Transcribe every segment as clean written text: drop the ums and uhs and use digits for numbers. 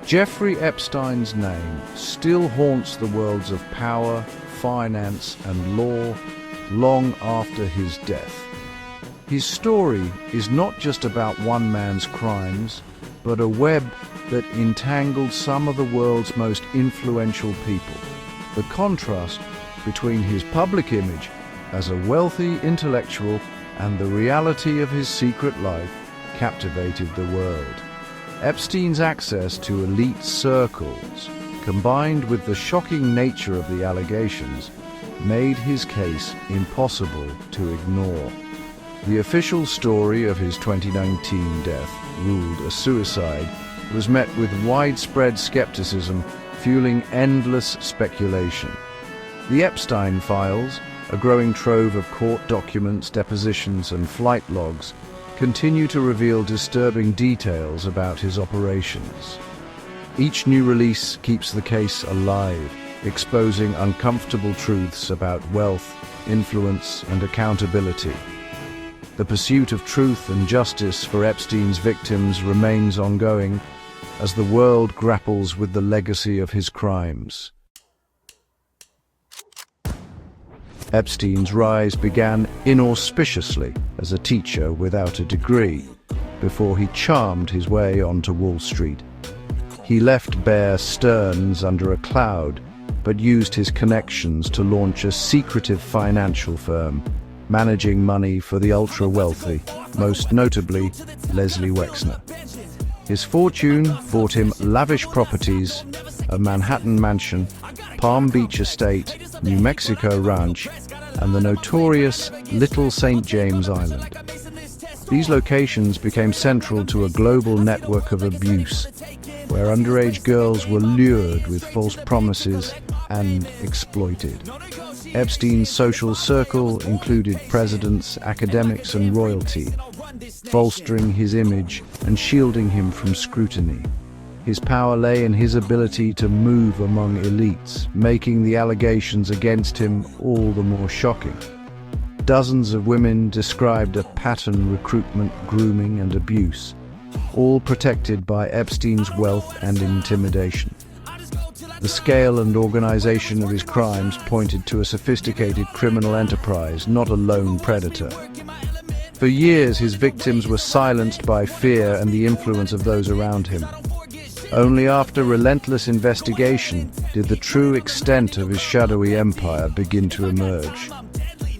Jeffrey Epstein's name still haunts the worlds of power, finance, and law long after his death. His story is not just about one man's crimes, but a web that entangled some of the world's most influential people. The contrast between his public image as a wealthy intellectual and the reality of his secret life captivated the world. Epstein's access to elite circles, combined with the shocking nature of the allegations, made his case impossible to ignore. The official story of his 2019 death, ruled a suicide, was met with widespread skepticism, fueling endless speculation. The Epstein Files, a growing trove of court documents, depositions, and flight logs, continue to reveal disturbing details about his operations. Each new release keeps the case alive, exposing uncomfortable truths about wealth, influence, and accountability. The pursuit of truth and justice for Epstein's victims remains ongoing as the world grapples with the legacy of his crimes. Epstein's rise began inauspiciously as a teacher without a degree, before he charmed his way onto Wall Street. He left Bear Stearns under a cloud, but used his connections to launch a secretive financial firm, managing money for the ultra-wealthy, most notably Leslie Wexner. His fortune bought him lavish properties, a Manhattan mansion, Palm Beach estate, New Mexico ranch, and the notorious Little St. James Island. These locations became central to a global network of abuse, where underage girls were lured with false promises and exploited. Epstein's social circle included presidents, academics, and royalty, bolstering his image and shielding him from scrutiny. His power lay in his ability to move among elites, making the allegations against him all the more shocking. Dozens of women described a pattern: recruitment, grooming, and abuse, all protected by Epstein's wealth and intimidation. The scale and organization of his crimes pointed to a sophisticated criminal enterprise, not a lone predator. For years, his victims were silenced by fear and the influence of those around him. Only after relentless investigation did the true extent of his shadowy empire begin to emerge.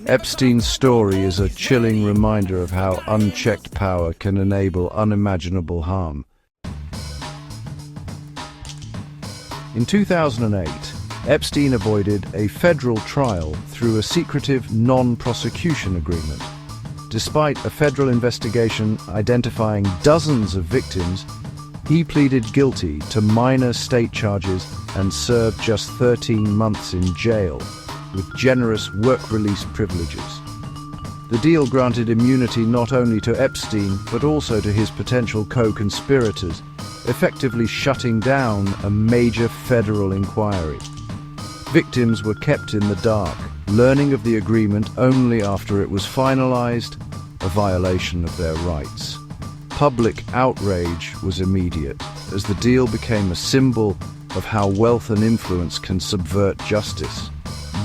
Epstein's story is a chilling reminder of how unchecked power can enable unimaginable harm. In 2008, Epstein avoided a federal trial through a secretive non-prosecution agreement. Despite a federal investigation identifying dozens of victims, he pleaded guilty to minor state charges and served just 13 months in jail, with generous work release privileges. The deal granted immunity not only to Epstein, but also to his potential co-conspirators, effectively shutting down a major federal inquiry. Victims were kept in the dark, learning of the agreement only after it was finalized, a violation of their rights. Public outrage was immediate, as the deal became a symbol of how wealth and influence can subvert justice.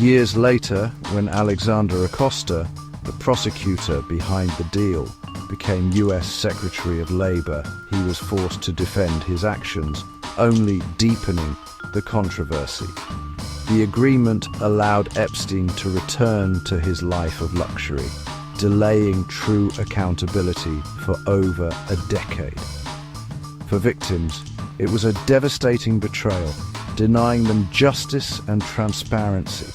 Years later, when Alexander Acosta, the prosecutor behind the deal, became US Secretary of Labor, he was forced to defend his actions, only deepening the controversy. The agreement allowed Epstein to return to his life of luxury, delaying true accountability for over a decade. For victims, it was a devastating betrayal, denying them justice and transparency.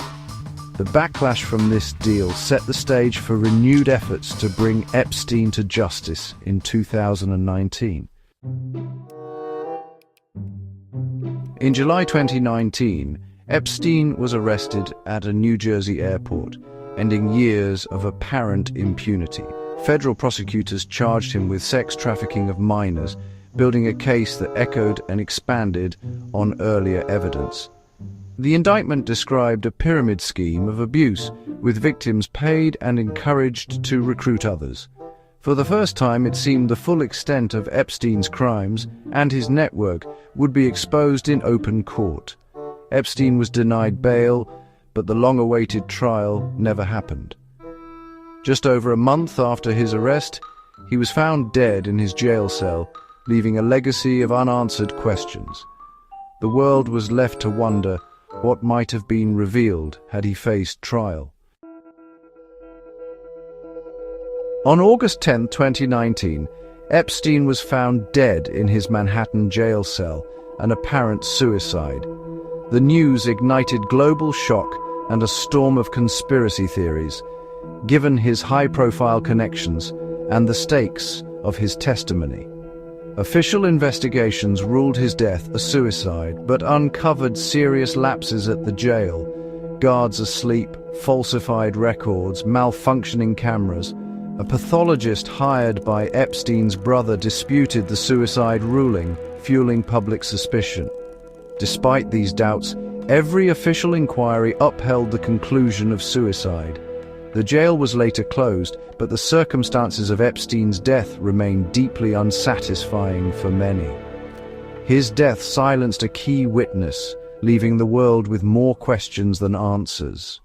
The backlash from this deal set the stage for renewed efforts to bring Epstein to justice in 2019. In July 2019, Epstein was arrested at a New Jersey airport, ending years of apparent impunity. Federal prosecutors charged him with sex trafficking of minors, building a case that echoed and expanded on earlier evidence. The indictment described a pyramid scheme of abuse, with victims paid and encouraged to recruit others. For the first time, it seemed the full extent of Epstein's crimes and his network would be exposed in open court. Epstein was denied bail, but the long-awaited trial never happened. Just over a month after his arrest, he was found dead in his jail cell, leaving a legacy of unanswered questions. The world was left to wonder what might have been revealed had he faced trial. On August 10, 2019, Epstein was found dead in his Manhattan jail cell, an apparent suicide. The news ignited global shock and a storm of conspiracy theories, given his high-profile connections and the stakes of his testimony. Official investigations ruled his death a suicide, but uncovered serious lapses at the jail: guards asleep, falsified records, malfunctioning cameras. A pathologist hired by Epstein's brother disputed the suicide ruling, fueling public suspicion. Despite these doubts, every official inquiry upheld the conclusion of suicide. The jail was later closed, but the circumstances of Epstein's death remain deeply unsatisfying for many. His death silenced a key witness, leaving the world with more questions than answers.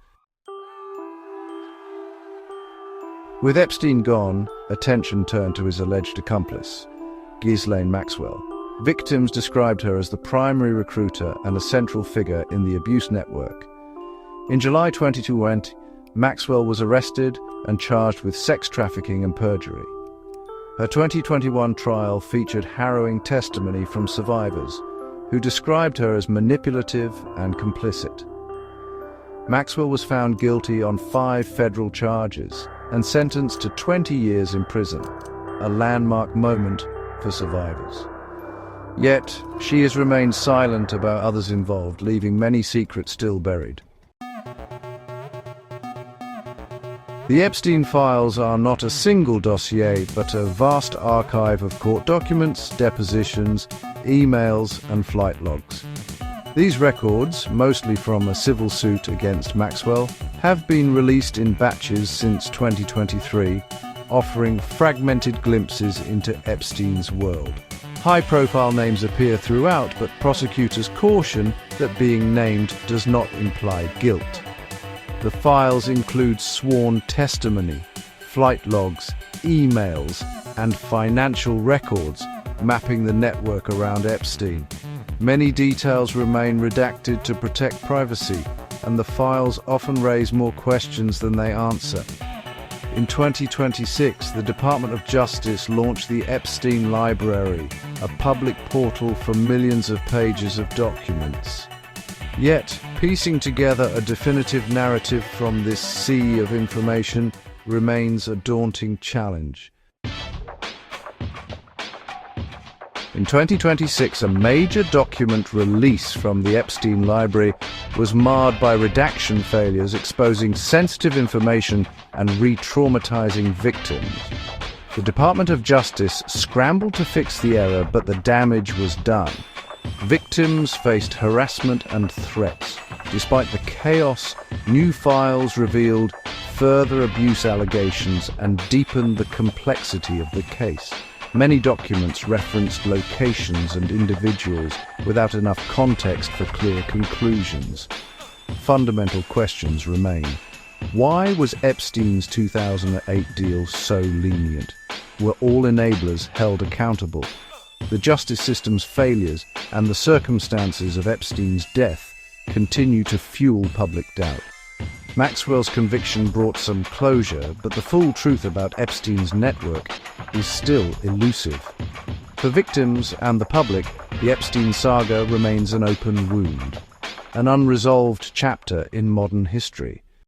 With Epstein gone, attention turned to his alleged accomplice, Ghislaine Maxwell. Victims described her as the primary recruiter and a central figure in the abuse network. In July 2020, Maxwell was arrested and charged with sex trafficking and perjury. Her 2021 trial featured harrowing testimony from survivors, who described her as manipulative and complicit. Maxwell was found guilty on 5 federal charges and sentenced to 20 years in prison, a landmark moment for survivors. Yet, she has remained silent about others involved, leaving many secrets still buried. The Epstein Files are not a single dossier, but a vast archive of court documents, depositions, emails, and flight logs. These records, mostly from a civil suit against Maxwell, have been released in batches since 2023, offering fragmented glimpses into Epstein's world. High-profile names appear throughout, but prosecutors caution that being named does not imply guilt. The files include sworn testimony, flight logs, emails, and financial records mapping the network around Epstein. Many details remain redacted to protect privacy, and the files often raise more questions than they answer. In 2026, the Department of Justice launched the Epstein Library, a public portal for millions of pages of documents. Yet, piecing together a definitive narrative from this sea of information remains a daunting challenge. In 2026, a major document release from the Epstein Library was marred by redaction failures exposing sensitive information and re-traumatizing victims. The Department of Justice scrambled to fix the error, but the damage was done. Victims faced harassment and threats. Despite the chaos, new files revealed further abuse allegations and deepened the complexity of the case. Many documents referenced locations and individuals without enough context for clear conclusions. Fundamental questions remain. Why was Epstein's 2008 deal so lenient? Were all enablers held accountable? The justice system's failures and the circumstances of Epstein's death continue to fuel public doubt. Maxwell's conviction brought some closure, but the full truth about Epstein's network is still elusive. For victims and the public, the Epstein saga remains an open wound, an unresolved chapter in modern history.